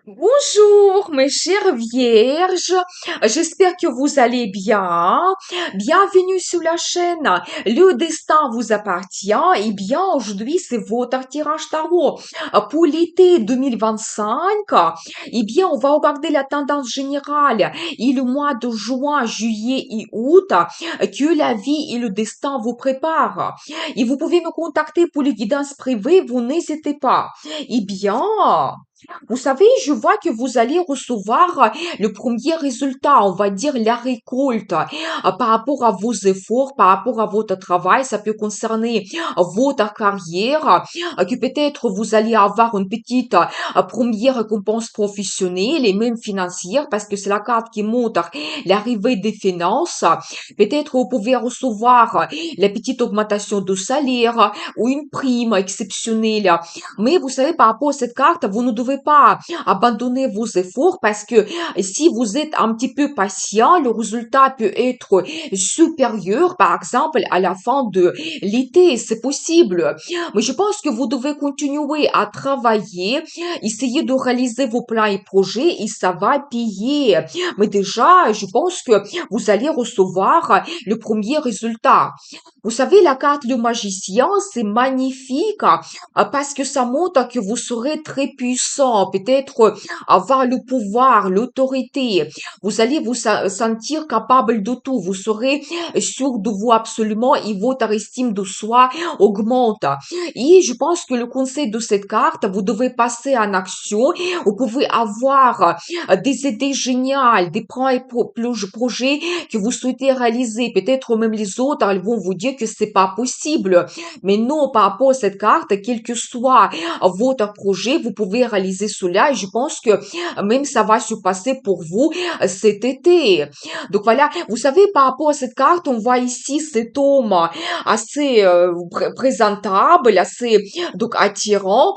Bonjour, mes chères vierges. J'espère que vous allez bien. Bienvenue sur la chaîne. Le destin vous appartient. Eh bien, aujourd'hui, c'est votre tirage tarot pour l'été 2025. Eh bien, on va regarder la tendance générale et le mois de juin, juillet et août que la vie et le destin vous préparent. Et vous pouvez me contacter pour les guidances privées. Vous n'hésitez pas. Eh bien, vous savez, je vois que vous allez recevoir le premier résultat, on va dire la récolte, par rapport à vos efforts, par rapport à votre travail. Ça peut concerner votre carrière, que peut-être vous allez avoir une petite première récompense professionnelle et même financière, parce que c'est la carte qui montre l'arrivée des finances. Peut-être vous pouvez recevoir la petite augmentation de salaire ou une prime exceptionnelle. Mais vous savez, par rapport à cette carte, vous ne devez pas abandonner vos efforts parce que si vous êtes un petit peu patient, le résultat peut être supérieur, par exemple, à la fin de l'été. C'est possible. Mais je pense que vous devez continuer à travailler, essayer de réaliser vos plans et projets et ça va payer. Mais déjà, je pense que vous allez recevoir le premier résultat. Vous savez, la carte du magicien, c'est magnifique parce que ça montre que vous serez très puissant, peut-être avoir le pouvoir, l'autorité. Vous allez vous sentir capable de tout. Vous serez sûr de vous absolument et votre estime de soi augmente. Et je pense que le conseil de cette carte, vous devez passer en action. Vous pouvez avoir des idées géniales, des projets que vous souhaitez réaliser. Peut-être même les autres, elles vont vous dire que c'est pas possible. Mais non, par rapport à cette carte, quel que soit votre projet, vous pouvez réaliser cela et je pense que même ça va se passer pour vous cet été. Donc voilà, vous savez, par rapport à cette carte, on voit ici cet homme assez présentable, assez donc attirant.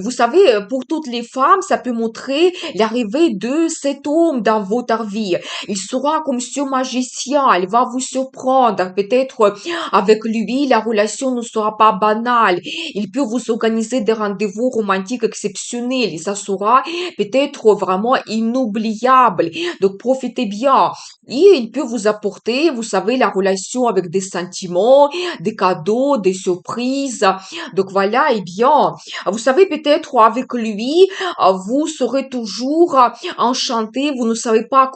Vous savez, pour toutes les femmes, ça peut montrer l'arrivée de cet homme dans votre vie. Il sera comme ce magicien, il va vous surprendre. Peut-être avec lui, la relation ne sera pas banale. Il peut vous organiser des rendez-vous romantiques exceptionnels et ça sera peut-être vraiment inoubliable. Donc profitez bien. Et il peut vous apporter, vous savez, la relation avec des sentiments, des cadeaux, des surprises. Donc voilà, et bien, vous savez, peut-être avec lui, vous serez toujours enchanté, vous ne savez pas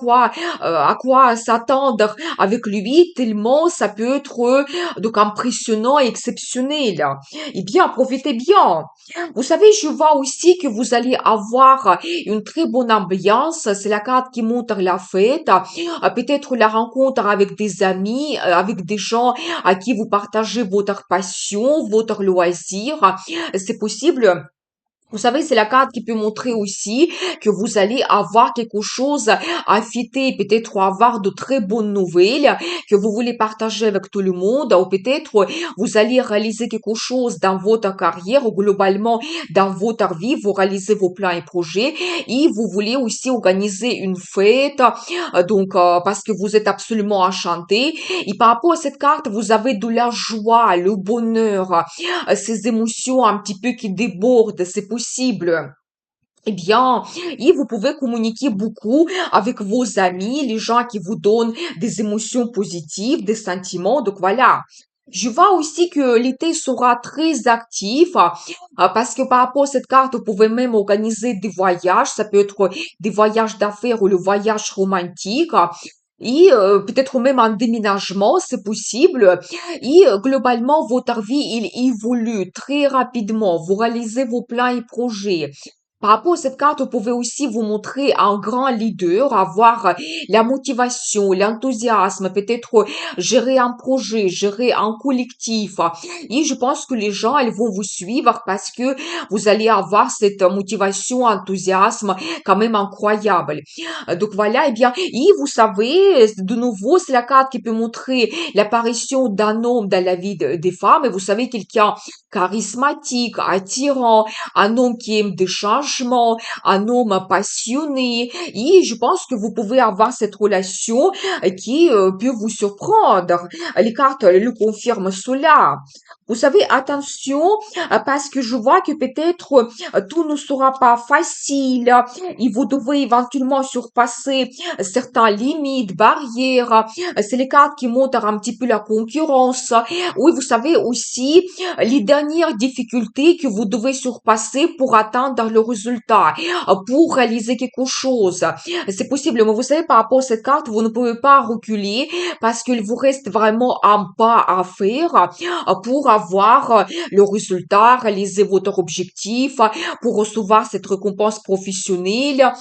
à quoi s'attendre avec lui, tellement ça peut être donc impressionnant et exceptionnel. Eh bien, profitez bien. Vous savez, je vois aussi que vous allez avoir une très bonne ambiance. C'est la carte qui montre la fête. Peut-être la rencontre avec des amis, avec des gens à qui vous partagez votre passion, votre loisir. C'est possible. Vous savez, c'est la carte qui peut montrer aussi que vous allez avoir quelque chose à fêter, peut-être avoir de très bonnes nouvelles que vous voulez partager avec tout le monde, ou peut-être vous allez réaliser quelque chose dans votre carrière ou globalement dans votre vie, vous réalisez vos plans et projets et vous voulez aussi organiser une fête, parce que vous êtes absolument enchanté. Et par rapport à cette carte, vous avez de la joie, le bonheur, ces émotions un petit peu qui débordent, c'est possible. Eh bien, et vous pouvez communiquer beaucoup avec vos amis, les gens qui vous donnent des émotions positives, des sentiments. Donc voilà. Je vois aussi que l'été sera très actif parce que par rapport à cette carte, vous pouvez même organiser des voyages. Ça peut être des voyages d'affaires ou le voyage romantique. Et peut-être même un déménagement, c'est possible. Et globalement, votre vie, il évolue très rapidement. Vous réalisez vos plans et projets. Par rapport à cette carte, vous pouvez aussi vous montrer un grand leader, avoir la motivation, l'enthousiasme, peut-être gérer un projet, gérer un collectif. Et je pense que les gens, ils vont vous suivre parce que vous allez avoir cette motivation, enthousiasme quand même incroyable. Donc voilà, et vous savez, de nouveau, c'est la carte qui peut montrer l'apparition d'un homme dans la vie des femmes. Et vous savez, quelqu'un charismatique, attirant, un homme qui aime des changements, un homme passionné. Et je pense que vous pouvez avoir cette relation qui peut vous surprendre. Les cartes le confirment cela. Vous savez, attention, parce que je vois que peut-être tout ne sera pas facile et vous devez éventuellement surpasser certaines limites, barrières. C'est les cartes qui montrent un petit peu la concurrence. Oui, vous savez aussi les dernières difficultés que vous devez surpasser pour atteindre le résultat, pour réaliser quelque chose. C'est possible, mais vous savez, par rapport à cette carte, vous ne pouvez pas reculer parce qu'il vous reste vraiment un pas à faire pour avoir le résultat, réaliser votre objectif, pour recevoir cette récompense professionnelle.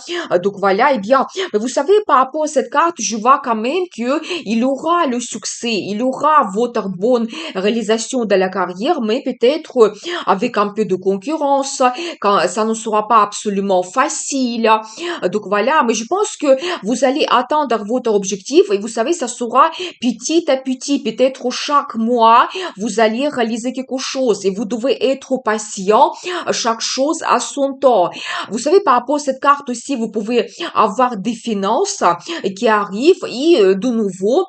Donc voilà, eh bien, mais vous savez, par rapport à cette carte, je vois quand même que il aura le succès, il aura votre bonne réalisation de la carrière, mais peut-être avec un peu de concurrence, quand ça ne sera pas absolument facile. Donc voilà, mais je pense que vous allez atteindre votre objectif et vous savez, ça sera petit à petit, peut-être chaque mois, vous allez réaliser quelque chose et vous devez être patient, chaque chose à son temps. Vous savez, par rapport à cette carte aussi, vous pouvez avoir des finances qui arrivent et de nouveau,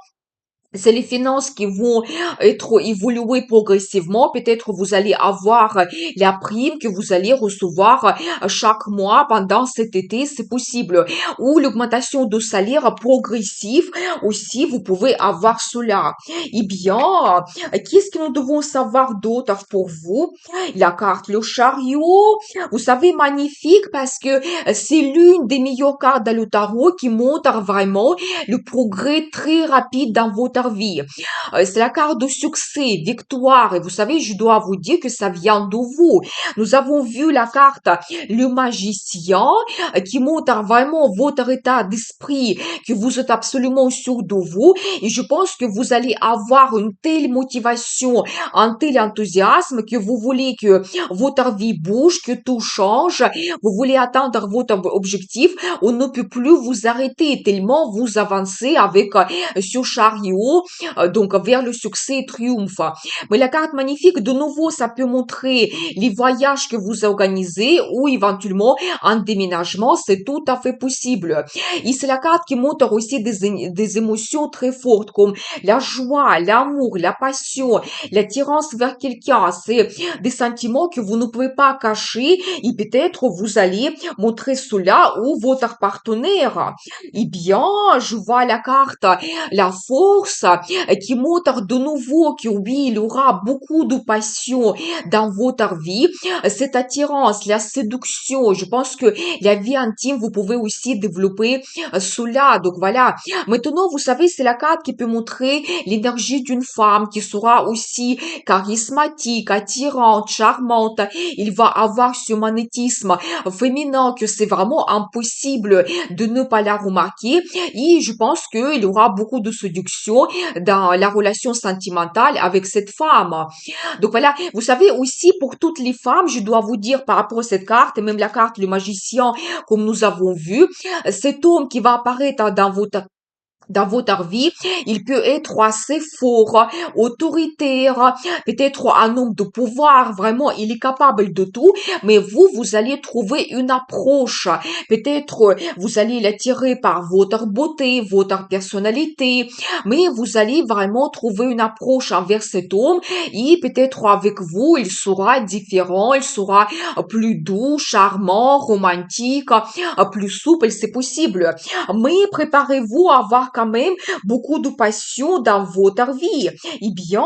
c'est les finances qui vont être évoluer progressivement. Peut-être vous allez avoir la prime que vous allez recevoir chaque mois pendant cet été, c'est possible. Ou l'augmentation de salaire progressif aussi, vous pouvez avoir cela. Eh bien, qu'est-ce que nous devons savoir d'autre pour vous? La carte, le chariot, vous savez, magnifique parce que c'est l'une des meilleures cartes dans le tarot qui montre vraiment le progrès très rapide dans votre vie. C'est la carte de succès, victoire. Et vous savez, je dois vous dire que ça vient de vous. Nous avons vu la carte le magicien qui montre vraiment votre état d'esprit, que vous êtes absolument sûr de vous. Et je pense que vous allez avoir une telle motivation, un tel enthousiasme que vous voulez que votre vie bouge, que tout change. Vous voulez atteindre votre objectif. On ne peut plus vous arrêter tellement vous avancez avec ce chariot, donc vers le succès et triomphe. Mais la carte magnifique, de nouveau, ça peut montrer les voyages que vous organisez ou éventuellement un déménagement, c'est tout à fait possible. Et c'est la carte qui montre aussi des émotions très fortes comme la joie, l'amour, la passion, l'attirance vers quelqu'un. C'est des sentiments que vous ne pouvez pas cacher et peut-être vous allez montrer cela ou votre partenaire. Eh bien, je vois la carte, la force qui montre de nouveau que oui, il y aura beaucoup de passion dans votre vie. Cette attirance, la séduction, je pense que la vie intime, vous pouvez aussi développer cela. Donc voilà. Maintenant, vous savez, c'est la carte qui peut montrer l'énergie d'une femme qui sera aussi charismatique, attirante, charmante. Il va avoir ce magnétisme féminin que c'est vraiment impossible de ne pas la remarquer. Et je pense qu'il y aura beaucoup de séduction dans la relation sentimentale avec cette femme. Donc voilà, vous savez aussi pour toutes les femmes, je dois vous dire par rapport à cette carte, et même la carte le magicien comme nous avons vu, cet homme qui va apparaître dans votre vie, il peut être assez fort, autoritaire, peut-être un homme de pouvoir, vraiment, il est capable de tout, mais vous allez trouver une approche. Peut-être vous allez l'attirer par votre beauté, votre personnalité, mais vous allez vraiment trouver une approche envers cet homme et peut-être avec vous, il sera différent, il sera plus doux, charmant, romantique, plus souple, c'est possible. Mais préparez-vous à avoir quand même beaucoup de passion dans votre vie. Eh bien,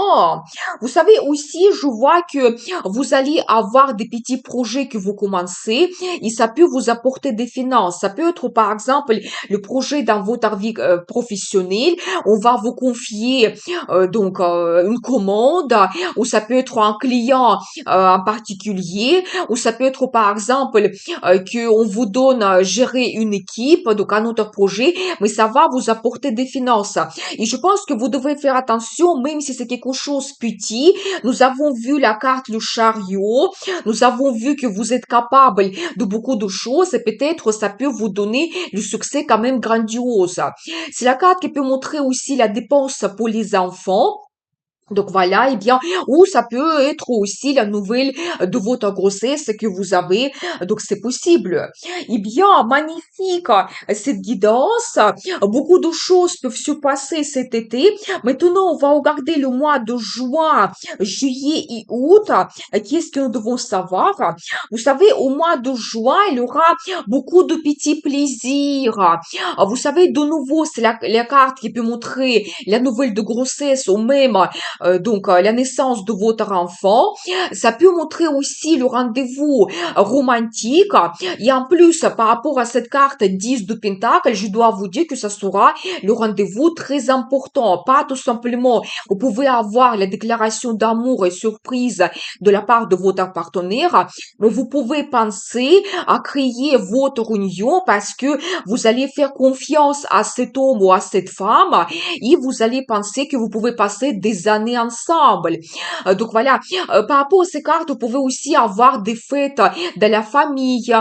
vous savez aussi, je vois que vous allez avoir des petits projets que vous commencez et ça peut vous apporter des finances. Ça peut être par exemple le projet dans votre vie professionnelle. On va vous confier une commande ou ça peut être un client en particulier ou ça peut être par exemple que on vous donne gérer une équipe, donc un autre projet, mais ça va vous apporter des finances. Et je pense que vous devez faire attention, même si c'est quelque chose petit. Nous avons vu la carte le chariot, nous avons vu que vous êtes capable de beaucoup de choses et peut-être ça peut vous donner le succès quand même grandiose. C'est la carte qui peut montrer aussi la dépense pour les enfants. Donc voilà, eh bien, ou ça peut être aussi la nouvelle de votre grossesse que vous avez, donc c'est possible. Eh bien, magnifique, cette guidance, beaucoup de choses peuvent se passer cet été. Maintenant, on va regarder le mois de juin, juillet et août. Qu'est-ce que nous devons savoir? Vous savez, au mois de juin, il y aura beaucoup de petits plaisirs. Vous savez, de nouveau, c'est la carte qui peut montrer la nouvelle de grossesse ou même la naissance de votre enfant. Ça peut montrer aussi le rendez-vous romantique. Et en plus, par rapport à cette carte 10 de Pentacle, je dois vous dire que ça sera le rendez-vous très important. Pas tout simplement, vous pouvez avoir la déclaration d'amour et surprise de la part de votre partenaire, mais vous pouvez penser à créer votre union parce que vous allez faire confiance à cet homme ou à cette femme et vous allez penser que vous pouvez passer des années ensemble. Donc voilà, par rapport à ces cartes, vous pouvez aussi avoir des fêtes de la famille,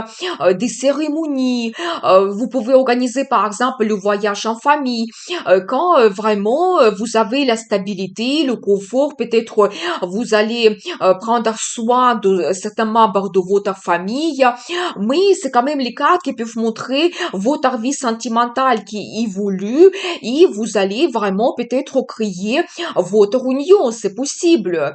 des cérémonies. Vous pouvez organiser par exemple le voyage en famille. Quand vraiment vous avez la stabilité, le confort, peut-être vous allez prendre soin de certains membres de votre famille. Mais c'est quand même les cartes qui peuvent montrer votre vie sentimentale qui évolue et vous allez vraiment peut-être créer votre union, c'est possible.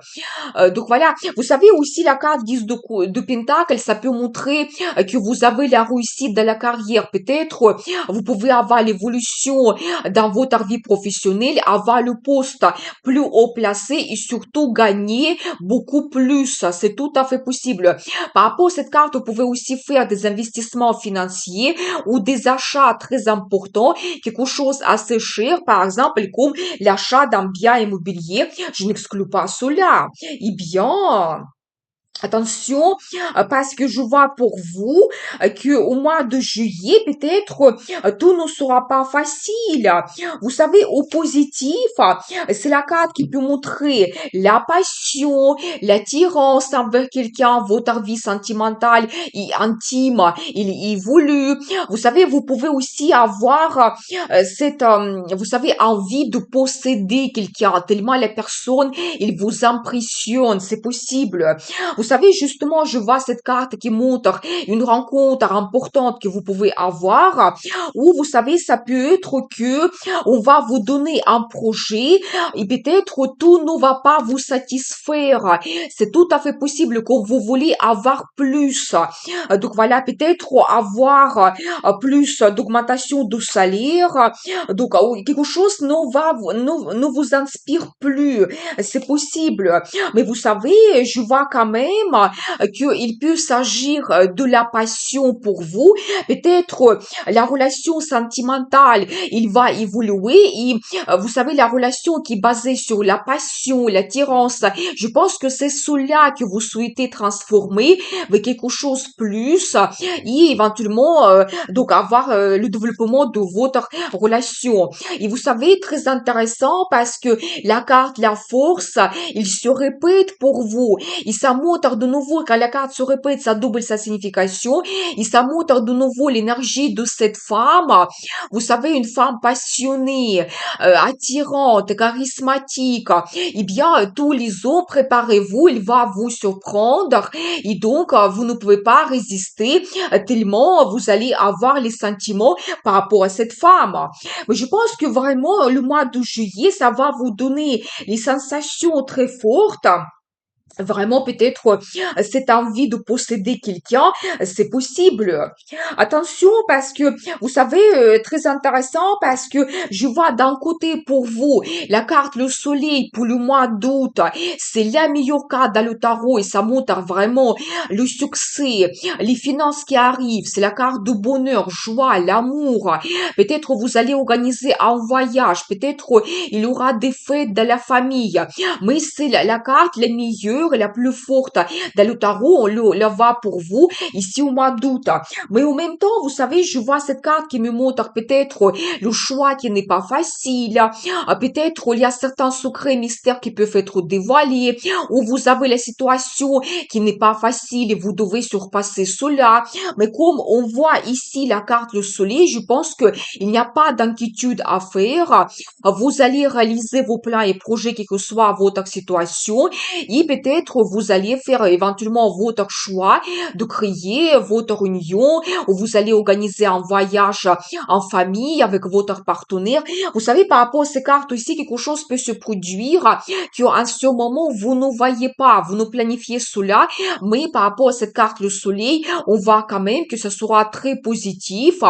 Donc voilà, vous savez aussi la carte 10 de Pentacle, ça peut montrer que vous avez la réussite dans la carrière. Peut-être vous pouvez avoir l'évolution dans votre vie professionnelle, avoir le poste plus haut placé et surtout gagner beaucoup plus. C'est tout à fait possible. Par rapport à cette carte, vous pouvez aussi faire des investissements financiers ou des achats très importants, quelque chose assez cher, par exemple, comme l'achat d'un bien immobilier. Je n'exclus pas cela. Eh bien, attention, parce que je vois pour vous que au mois de juillet, peut-être tout ne sera pas facile. Vous savez, au positif, c'est la carte qui peut montrer la passion, l'attirance envers quelqu'un, votre vie sentimentale et intime, il évolue. Vous savez, vous pouvez aussi avoir vous savez, envie de posséder quelqu'un, tellement la personne, il vous impressionne, c'est possible. Vous savez, justement, je vois cette carte qui montre une rencontre importante que vous pouvez avoir, ou vous savez, ça peut être que on va vous donner un projet et peut-être tout ne va pas vous satisfaire. C'est tout à fait possible que vous voulez avoir plus. Donc voilà, peut-être avoir plus d'augmentation de salaire. Donc quelque chose ne vous inspire plus. C'est possible. Mais vous savez, je vois quand même qu'il peut s'agir de la passion pour vous. Peut-être la relation sentimentale, il va évoluer et vous savez, la relation qui est basée sur la passion, l'attirance, je pense que c'est cela que vous souhaitez transformer avec quelque chose plus et éventuellement donc avoir le développement de votre relation. Et vous savez, très intéressant parce que la carte, la force, il se répète pour vous. Et ça montre de nouveau, quand la carte se répète, ça double sa signification. Et ça montre de nouveau l'énergie de cette femme. Vous savez, une femme passionnée, attirante, charismatique. Eh bien, tous les hommes, préparez-vous, il va vous surprendre. Et donc, vous ne pouvez pas résister tellement vous allez avoir les sentiments par rapport à cette femme. Mais je pense que vraiment, le mois de juillet, ça va vous donner les sensations très fortes. Vraiment, peut-être cette envie de posséder quelqu'un, c'est possible. Attention, parce que, vous savez, très intéressant, parce que je vois d'un côté pour vous la carte le soleil pour le mois d'août. C'est la meilleure carte dans le tarot et ça montre vraiment le succès, les finances qui arrivent. C'est la carte de bonheur, joie, l'amour. Peut-être vous allez organiser un voyage. Peut-être il y aura des fêtes de la famille. Mais c'est la carte les meilleures bonheur la plus forte dans le tarot, on le va pour vous ici au mois d'août. Mais en même temps, vous savez, je vois cette carte qui me montre peut-être le choix qui n'est pas facile, peut-être il y a certains secrets mystères qui peuvent être dévoilés, ou vous avez la situation qui n'est pas facile et vous devez surpasser cela. Mais comme on voit ici la carte le soleil, je pense que il n'y a pas d'inquiétude à faire. Vous allez réaliser vos plans et projets, quelle que soit votre situation, et peut-être vous allez faire éventuellement votre choix de créer votre union, ou vous allez organiser un voyage en famille avec votre partenaire. Vous savez, par rapport à ces cartes ici, quelque chose peut se produire qu'en ce moment, vous ne voyez pas, vous ne planifiez cela, mais par rapport à cette carte, le soleil, on voit quand même que ce sera très positif.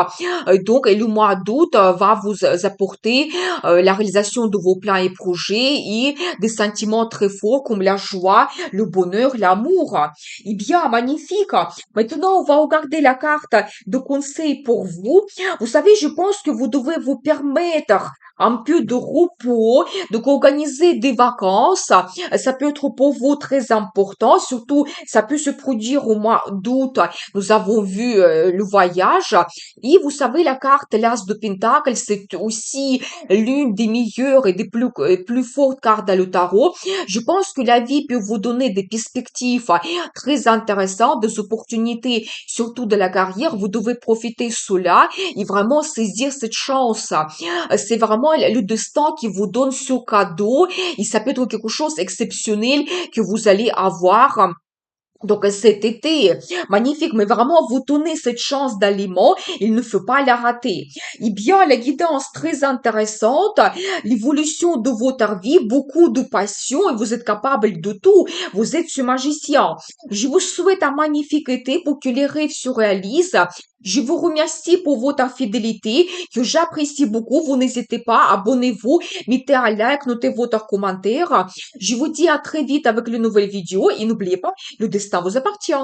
Donc, et le mois d'août va vous apporter la réalisation de vos plans et projets et des sentiments très forts comme la joie, le bonheur, l'amour. Eh bien, magnifique. Maintenant, on va regarder la carte de conseil pour vous. Vous savez, je pense que vous devez vous permettre un peu de repos, donc organiser des vacances. Ça peut être pour vous très important, surtout ça peut se produire au mois d'août. Nous avons vu le voyage. Et vous savez, la carte l'As de Pentacle, c'est aussi l'une des meilleures et des plus fortes cartes dans le tarot. Je pense que la vie peut vous donner des perspectives très intéressantes, des opportunités, surtout de la carrière. Vous devez profiter de cela et vraiment saisir cette chance. C'est vraiment le destin qui vous donne ce cadeau et ça peut être quelque chose d'exceptionnel que vous allez avoir. Donc cet été, magnifique, mais vraiment vous donnez cette chance d'aliment, il ne faut pas la rater. Eh bien, la guidance très intéressante, l'évolution de votre vie, beaucoup de passion et vous êtes capable de tout. Vous êtes ce magicien. Je vous souhaite un magnifique été pour que les rêves se réalisent. Je vous remercie pour votre fidélité que j'apprécie beaucoup. Vous n'hésitez pas, abonnez-vous, mettez un like, notez votre commentaire. Je vous dis à très vite avec une nouvelle vidéo et n'oubliez pas, le destin vous appartient.